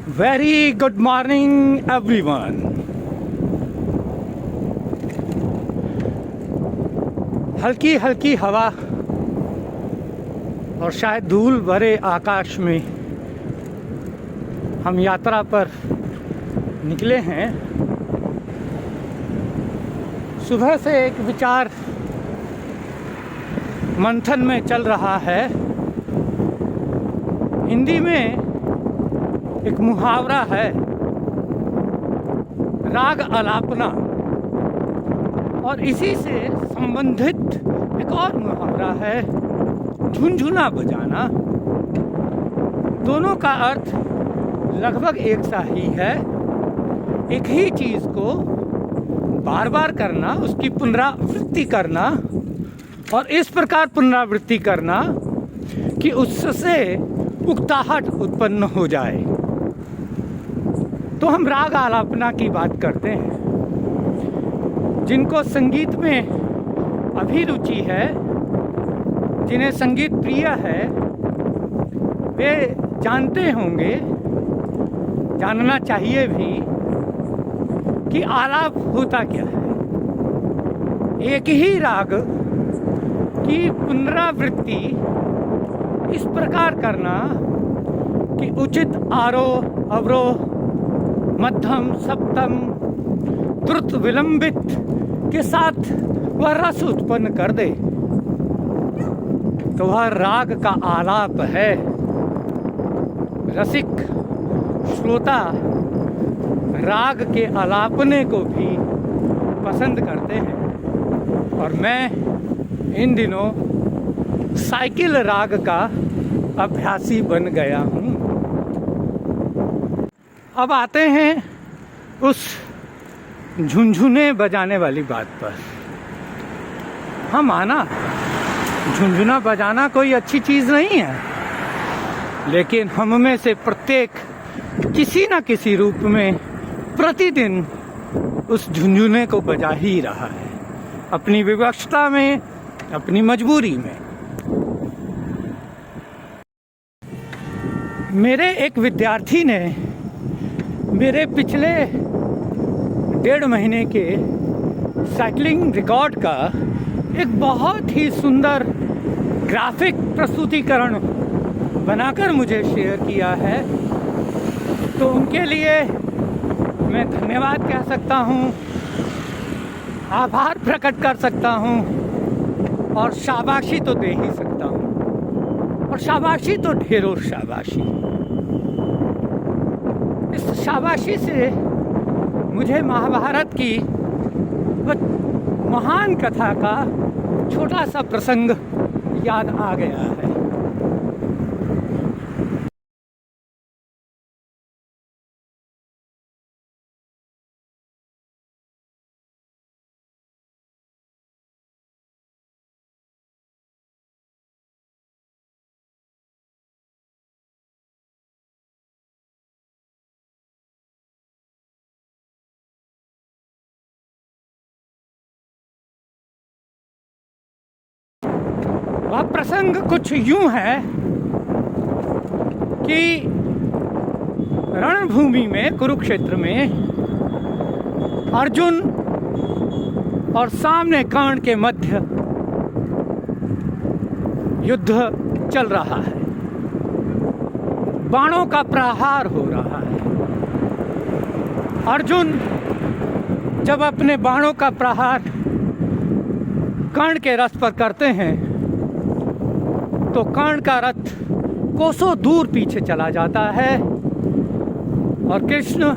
Very good morning, everyone. हल्की हल्की हवा और शायद धूल भरे आकाश में हम यात्रा पर निकले हैं। सुबह से एक विचार मंथन में चल रहा है। हिंदी में एक मुहावरा है, राग आलापना, और इसी से संबंधित एक और मुहावरा है, झुनझुना बजाना। दोनों का अर्थ लगभग एक सा ही है। एक ही चीज़ को बार बार करना, उसकी पुनरावृत्ति करना, और इस प्रकार पुनरावृत्ति करना कि उससे उकताहट उत्पन्न हो जाए। तो हम राग आलापना की बात करते हैं। जिनको संगीत में अभिरुचि है, जिन्हें संगीत प्रिय है, वे जानते होंगे, जानना चाहिए भी, कि आलाप होता क्या है। एक ही राग की पुनरावृत्ति इस प्रकार करना कि उचित आरोह अवरोह, मध्यम सप्तम द्रुत विलंबित के साथ वह रस उत्पन्न कर दे, तो वह राग का आलाप है। रसिक श्रोता राग के आलापने को भी पसंद करते हैं, और मैं इन दिनों साइकिल राग का अभ्यासी बन गया हूँ। अब आते हैं उस झुनझुने बजाने वाली बात पर। हाँ, माना झुनझुना बजाना कोई अच्छी चीज़ नहीं है, लेकिन हम में से प्रत्येक किसी न किसी रूप में प्रतिदिन उस झुनझुने को बजा ही रहा है, अपनी विवशता में, अपनी मजबूरी में। मेरे एक विद्यार्थी ने मेरे पिछले 1.5 महीने के साइकिलिंग रिकॉर्ड का एक बहुत ही सुंदर ग्राफिक प्रस्तुतिकरण बनाकर मुझे शेयर किया है। तो उनके लिए मैं धन्यवाद कह सकता हूँ, आभार प्रकट कर सकता हूँ, और शाबाशी तो दे ही सकता हूँ, और शाबाशी तो ढेरों शाबाशी। इस शाबाशी से मुझे महाभारत की महान कथा का छोटा सा प्रसंग याद आ गया है। वह प्रसंग कुछ यूं है कि रणभूमि में, कुरुक्षेत्र में, अर्जुन और सामने कर्ण के मध्य युद्ध चल रहा है। बाणों का प्रहार हो रहा है। अर्जुन जब अपने बाणों का प्रहार कर्ण के रथ पर करते हैं, तो कर्ण का रथ कोसों दूर पीछे चला जाता है, और कृष्ण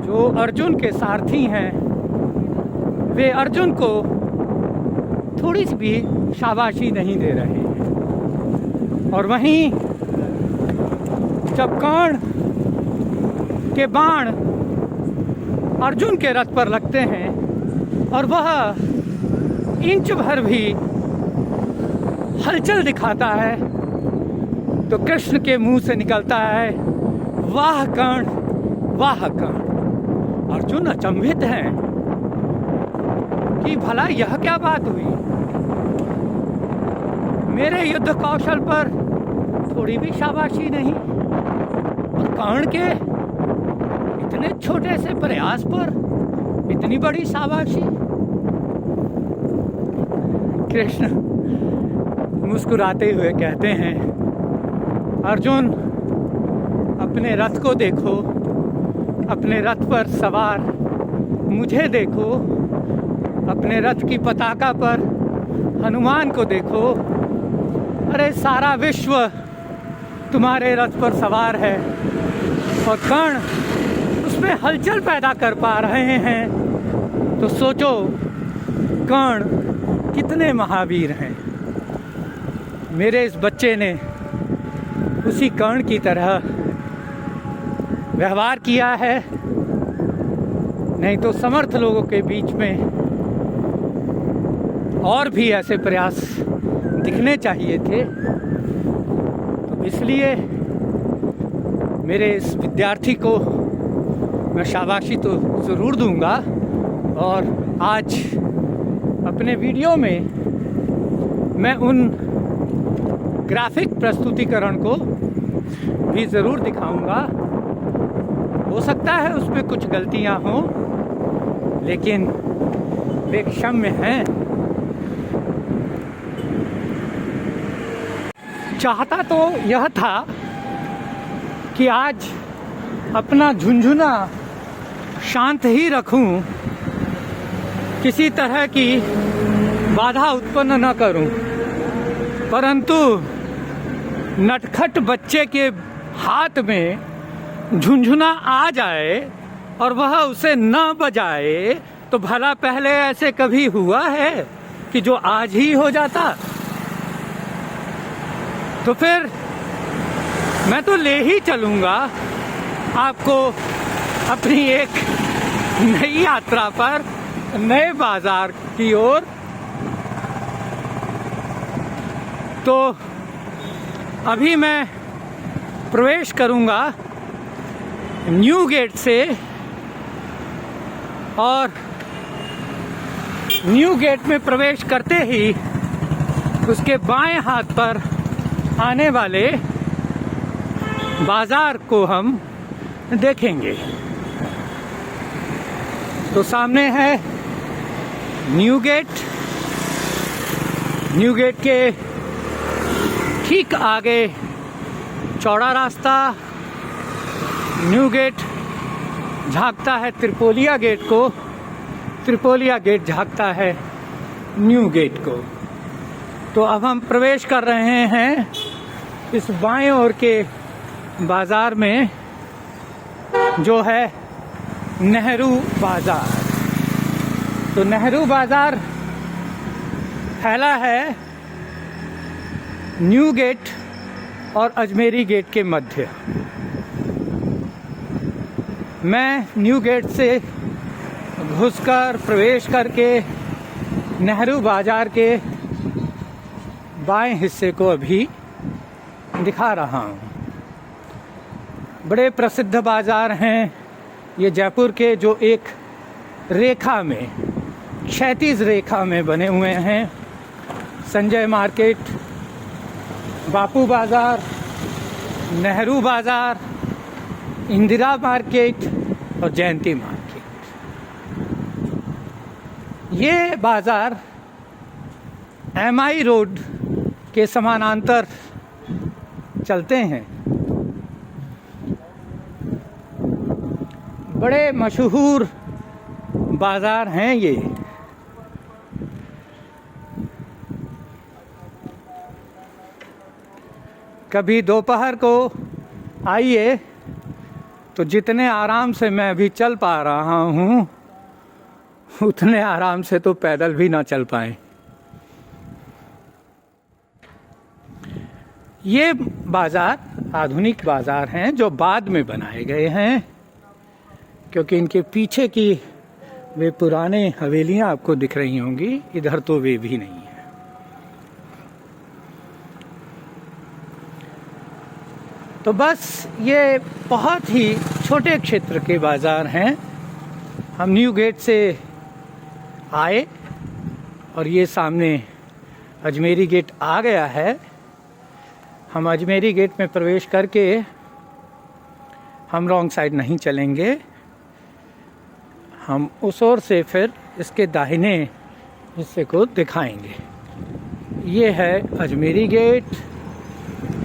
जो अर्जुन के सारथी हैं, वे अर्जुन को थोड़ी सी भी शाबाशी नहीं दे रहे हैं। और वहीं जब कर्ण के बाण अर्जुन के रथ पर लगते हैं और वह इंच भर भी हलचल दिखाता है, तो कृष्ण के मुंह से निकलता है, वाह कर्ण, वाह कर्ण। अर्जुन अचंभित हैं कि भला यह क्या बात हुई। मेरे युद्ध कौशल पर थोड़ी भी शाबाशी नहीं। और कर्ण के इतने छोटे से प्रयास पर इतनी बड़ी शाबाशी। कृष्ण मुस्कुराते हुए कहते हैं, अर्जुन अपने रथ को देखो, अपने रथ पर सवार मुझे देखो, अपने रथ की पताका पर हनुमान को देखो। अरे सारा विश्व तुम्हारे रथ पर सवार है और कर्ण उसमें हलचल पैदा कर पा रहे हैं, तो सोचो कर्ण कितने महावीर हैं। मेरे इस बच्चे ने उसी कर्ण की तरह व्यवहार किया है, नहीं तो समर्थ लोगों के बीच में और भी ऐसे प्रयास दिखने चाहिए थे। तो इसलिए मेरे इस विद्यार्थी को मैं शाबाशी तो ज़रूर दूंगा, और आज अपने वीडियो में मैं उन ग्राफिक प्रस्तुतिकरण को भी ज़रूर दिखाऊंगा। हो सकता है उस पर कुछ गलतियां हों, लेकिन वे क्षम्य हैं। चाहता तो यह था कि आज अपना झुंझुना शांत ही रखूं, किसी तरह की बाधा उत्पन्न न करूं, परंतु नटखट बच्चे के हाथ में झुंझुना आ जाए और वह उसे न बजाए, तो भला पहले ऐसे कभी हुआ है कि जो आज ही हो जाता? तो फिर मैं तो ले ही चलूंगा आपको अपनी एक नई यात्रा पर, नए बाजार की ओर। तो अभी मैं प्रवेश करूंगा न्यू गेट से, और न्यू गेट में प्रवेश करते ही उसके बाएं हाथ पर आने वाले बाजार को हम देखेंगे। तो सामने है न्यू गेट। न्यू गेट के ठीक आगे चौड़ा रास्ता। न्यू गेट झांकता है त्रिपोलिया गेट को, त्रिपोलिया गेट झांकता है न्यू गेट को। तो अब हम प्रवेश कर रहे हैं इस बाएं ओर के बाजार में, जो है नेहरू बाजार। तो नेहरू बाजार फैला है न्यू गेट और अजमेरी गेट के मध्य। मैं न्यू गेट से घुसकर प्रवेश करके नेहरू बाजार के बाएं हिस्से को अभी दिखा रहा हूँ। बड़े प्रसिद्ध बाजार हैं ये जयपुर के, जो एक रेखा में, क्षैतिज रेखा में बने हुए हैं। संजय मार्केट, बापू बाजार, नेहरू बाजार, इंदिरा मार्केट और जयंती मार्केट। ये बाजार MI रोड के समानांतर चलते हैं। बड़े मशहूर बाजार हैं ये। कभी दोपहर को आइए, तो जितने आराम से मैं अभी चल पा रहा हूँ, उतने आराम से तो पैदल भी ना चल पाए। ये बाजार आधुनिक बाजार हैं जो बाद में बनाए गए हैं, क्योंकि इनके पीछे की वे पुराने हवेलियां आपको दिख रही होंगी, इधर तो वे भी नहीं है। तो बस ये बहुत ही छोटे क्षेत्र के बाजार हैं। हम न्यू गेट से आए और ये सामने अजमेरी गेट आ गया है। हम अजमेरी गेट में प्रवेश करके हम रॉन्ग साइड नहीं चलेंगे, हम उस ओर से फिर इसके दाहिने हिस्से को दिखाएंगे। ये है अजमेरी गेट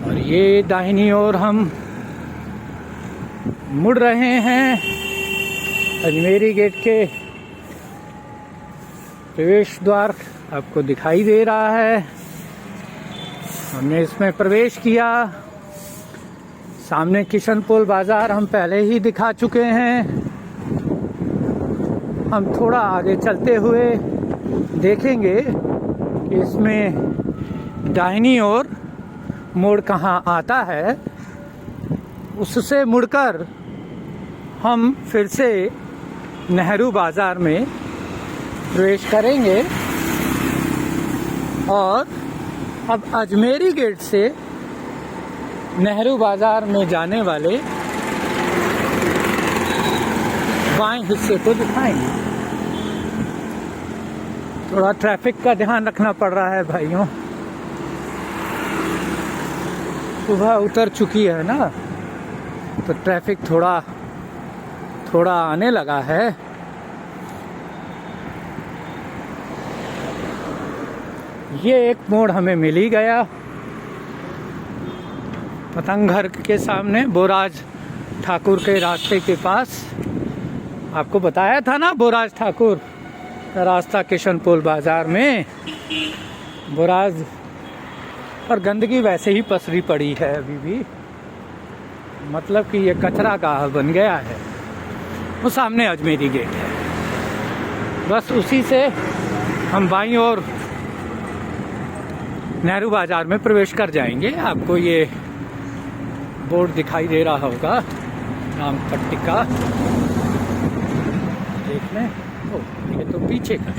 और ये दाहिनी ओर हम मुड़ रहे हैं। अजमेरी गेट के प्रवेश द्वार आपको दिखाई दे रहा है। हमने इसमें प्रवेश किया। सामने किशनपोल बाज़ार हम पहले ही दिखा चुके हैं। हम थोड़ा आगे चलते हुए देखेंगे कि इसमें दाहिनी ओर मोड़ कहाँ आता है। उससे मुड़कर हम फिर से नेहरू बाज़ार में प्रवेश करेंगे और अब अजमेरी गेट से नेहरू बाज़ार में जाने वाले बाएं हिस्से को दिखाएंगे। थोड़ा ट्रैफिक का ध्यान रखना पड़ रहा है भाइयों, सुबह उतर चुकी है ना, तो ट्रैफिक थोड़ा आने लगा है। ये एक मोड़ हमें मिल ही गया। पतंग घर के सामने बोराज ठाकुर के रास्ते के पास। आपको बताया था ना बोराज ठाकुर का रास्ता किशनपोल बाज़ार में। बोराज पर गंदगी वैसे ही पसरी पड़ी है अभी भी, मतलब कि ये कचरा गाह बन गया है। वो सामने अजमेरी गेट है, बस उसी से हम बाईं ओर नेहरू बाज़ार में प्रवेश कर जाएंगे। आपको ये बोर्ड दिखाई दे रहा होगा नाम पट्टी का, देख लें। ये तो पीछे का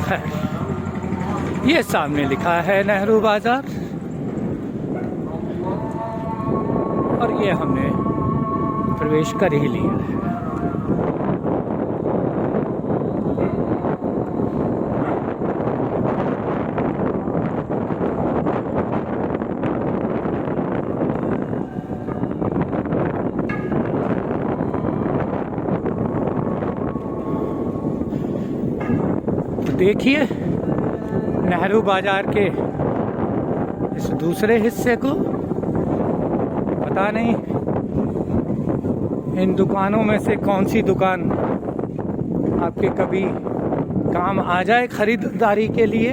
है, ये सामने लिखा है नेहरू बाज़ार और ये हमने प्रवेश कर ही लिया है। देखिए नेहरू बाज़ार के इस दूसरे हिस्से को। पता नहीं इन दुकानों में से कौन सी दुकान आपके कभी काम आ जाए खरीदारी के लिए।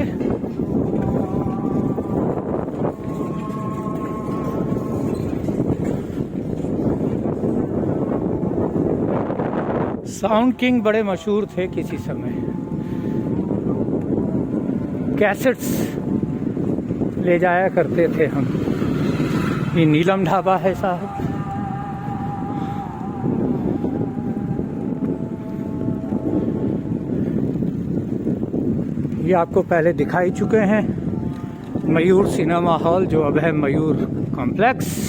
साउंड किंग बड़े मशहूर थे किसी समय, कैसेट्स ले जाया करते थे हम। ये नीलम ढाबा है साहब। ये आपको पहले दिखाई चुके हैं, मयूर सिनेमा हॉल जो अब है मयूर कॉम्प्लेक्स।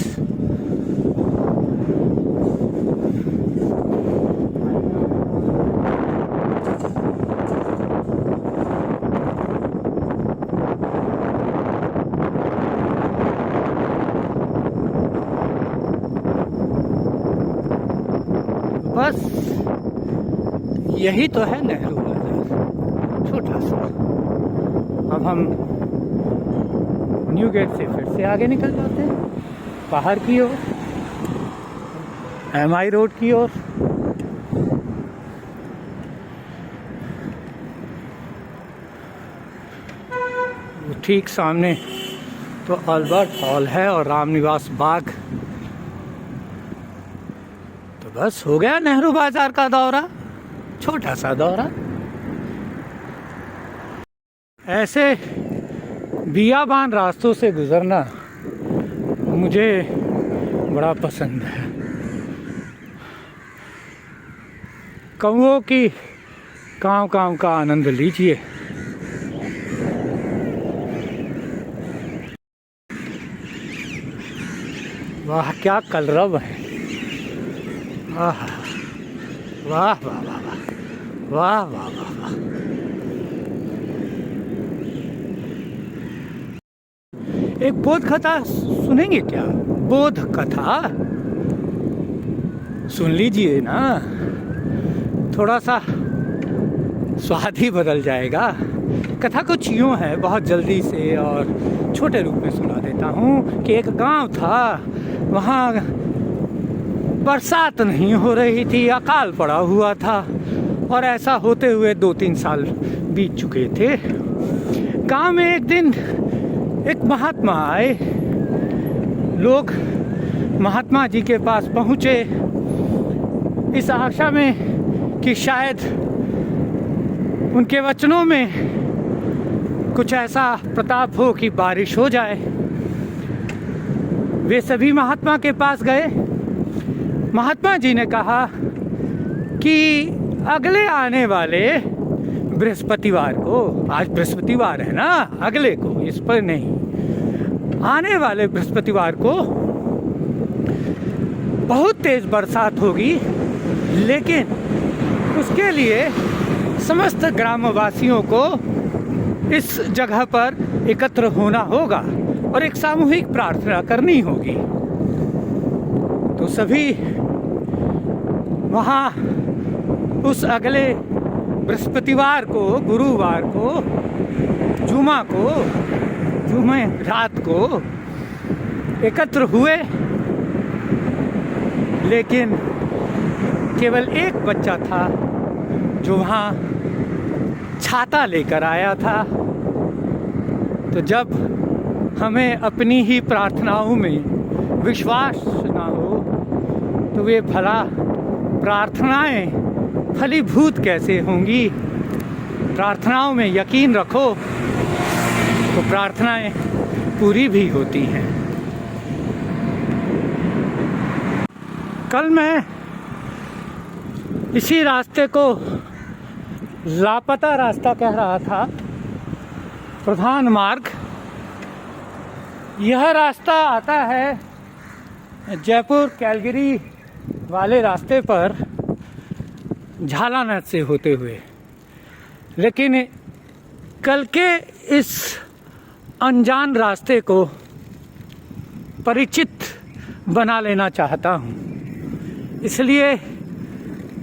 बस यही तो है नेहरू बाज़ार, छोटा सा। अब हम न्यू गेट से फिर से आगे निकल जाते हैं बाहर की ओर, MI रोड की ओर। ठीक सामने तो अल्बर्ट हॉल है और रामनिवास बाग। तो बस हो गया नेहरू बाज़ार का दौरा, छोटा सा दौरा। ऐसे बियाबान रास्तों से गुजरना मुझे बड़ा पसंद है। कौओं की काँव काँव का आनंद लीजिए। वाह क्या कलरव है, वाह वाह वाह वाह वाह वाह वाह वाह। एक बोध कथा सुनेंगे क्या? बोध कथा। सुन लीजिए ना, थोड़ा सा स्वाद ही बदल जाएगा। कथा कुछ यूँ है, बहुत जल्दी से और छोटे रूप में सुना देता हूँ कि एक गांव था, वहाँ बरसात नहीं हो रही थी, अकाल पड़ा हुआ था और ऐसा होते हुए 2-3 साल बीत चुके थे। गांव में एक दिन एक महात्मा आए। लोग महात्मा जी के पास पहुँचे इस आशा में कि शायद उनके वचनों में कुछ ऐसा प्रताप हो कि बारिश हो जाए। वे सभी महात्मा के पास गए। महात्मा जी ने कहा कि अगले आने वाले बृहस्पतिवार को, आज बृहस्पतिवार है ना, अगले को, इस पर नहीं, आने वाले बृहस्पतिवार को बहुत तेज बरसात होगी, लेकिन उसके लिए समस्त ग्रामवासियों को इस जगह पर एकत्र होना होगा और एक सामूहिक प्रार्थना करनी होगी। तो सभी वहाँ उस अगले बृहस्पतिवार को, गुरुवार को, जुमे रात को एकत्र हुए, लेकिन केवल एक बच्चा था जो वहाँ छाता लेकर आया था। तो जब हमें अपनी ही प्रार्थनाओं में विश्वास ना हो तो वे भला प्रार्थनाएं फलीभूत कैसे होंगी। प्रार्थनाओं में यकीन रखो तो प्रार्थनाएं पूरी भी होती हैं। कल मैं इसी रास्ते को लापता रास्ता कह रहा था, प्रधान मार्ग। यह रास्ता आता है जयपुर कैलगरी वाले रास्ते पर झालानत से होते हुए, लेकिन कल के इस अनजान रास्ते को परिचित बना लेना चाहता हूँ, इसलिए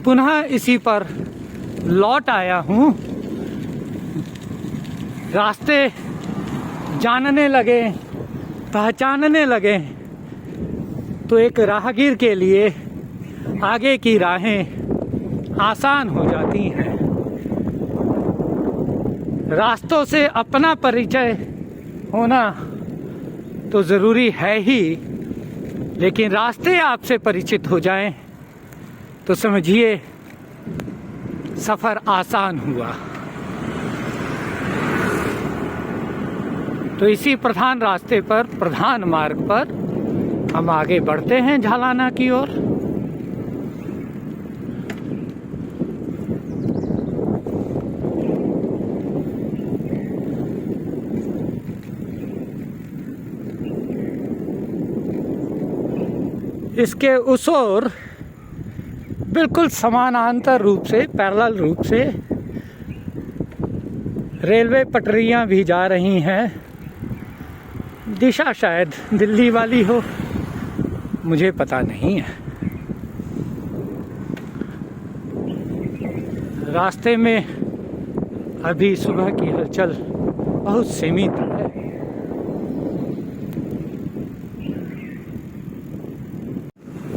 पुनः इसी पर लौट आया हूँ। रास्ते जानने लगे, पहचानने लगे तो एक राहगीर के लिए आगे की राहें आसान हो जाती हैं। रास्तों से अपना परिचय होना तो ज़रूरी है ही, लेकिन रास्ते आपसे परिचित हो जाएं तो समझिए सफ़र आसान हुआ। तो इसी प्रधान रास्ते पर, प्रधान मार्ग पर हम आगे बढ़ते हैं झालाना की ओर। इसके उस ओर बिल्कुल समानांतर रूप से, पैरेलल रूप से रेलवे पटरियां भी जा रही हैं। दिशा शायद दिल्ली वाली हो, मुझे पता नहीं है। रास्ते में अभी सुबह की हलचल बहुत सीमित है।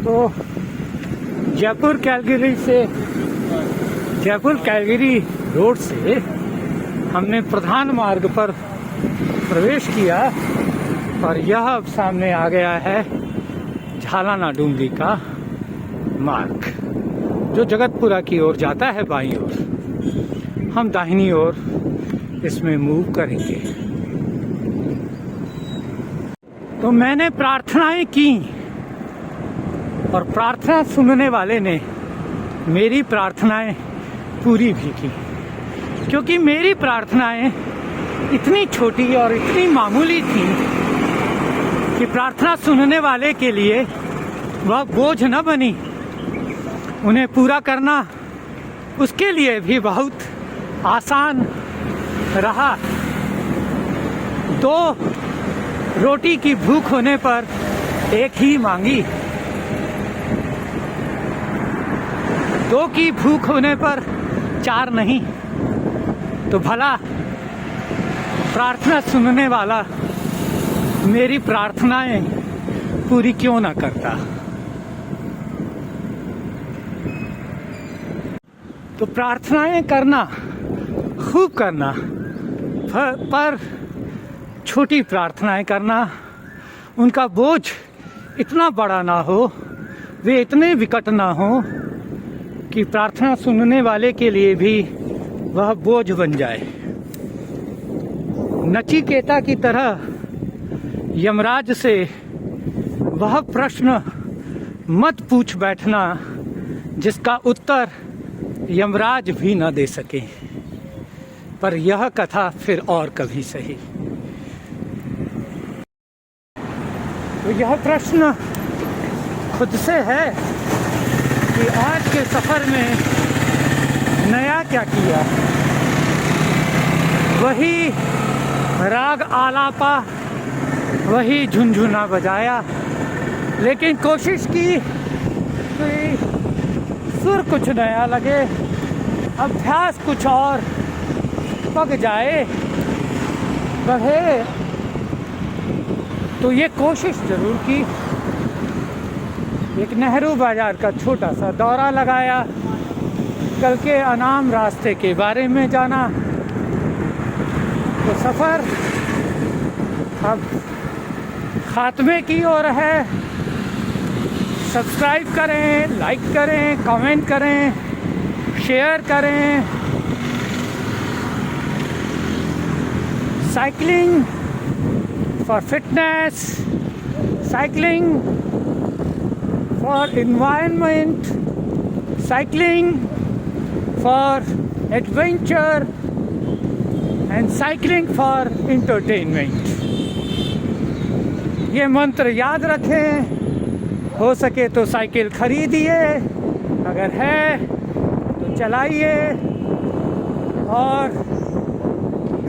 तो जयपुर कैलगरी रोड से हमने प्रधान मार्ग पर प्रवेश किया और यह अब सामने आ गया है झालाना डूंगरी का मार्ग, जो जगतपुरा की ओर जाता है बाईं ओर। हम दाहिनी ओर इसमें मूव करेंगे। तो मैंने प्रार्थनाएं की और प्रार्थना सुनने वाले ने मेरी प्रार्थनाएं पूरी भी की, क्योंकि मेरी प्रार्थनाएं इतनी छोटी और इतनी मामूली थी कि प्रार्थना सुनने वाले के लिए वह बोझ न बनी। उन्हें पूरा करना उसके लिए भी बहुत आसान रहा। 2 रोटी की भूख होने पर एक ही मांगी। दो की भूख होने पर चार नहीं, तो भला प्रार्थना सुनने वाला मेरी प्रार्थनाएं पूरी क्यों ना करता। तो प्रार्थनाएं करना, खूब करना, पर छोटी प्रार्थनाएं करना, उनका बोझ इतना बड़ा ना हो, वे इतने विकट ना हो कि प्रार्थना सुनने वाले के लिए भी वह बोझ बन जाए। नचिकेता की तरह यमराज से वह प्रश्न मत पूछ बैठना जिसका उत्तर यमराज भी न दे सके। पर यह कथा फिर और कभी सही। तो यह प्रश्न खुद से है कि आज के सफर में नया क्या किया। वही राग आलापा, वही झुनझुना बजाया, लेकिन कोशिश की कि सुर कुछ नया लगे, अभ्यास कुछ और पक जाए, बढ़े। तो ये कोशिश जरूर की। एक नेहरू बाजार का छोटा सा दौरा लगाया, कल के अनाम रास्ते के बारे में जाना। तो सफ़र अब खात्मे की ओर है। सब्सक्राइब करें, लाइक करें, कमेंट करें, शेयर करें। Cycling for fitness, cycling for environment, cycling for adventure and cycling for entertainment. ये मंत्र याद रखें। हो सके तो साइकिल खरीदिए, अगर है तो चलाइए। और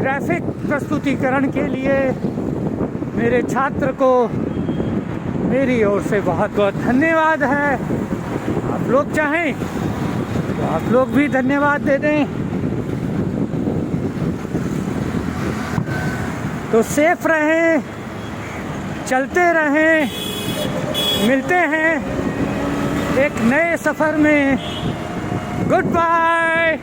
ग्राफिक प्रस्तुतिकरण के लिए मेरे छात्र को मेरी ओर से बहुत बहुत धन्यवाद है। आप लोग चाहें तो आप लोग भी धन्यवाद दे दें। तो सेफ रहें, चलते रहें, मिलते हैं एक नए सफ़र में। Good bye.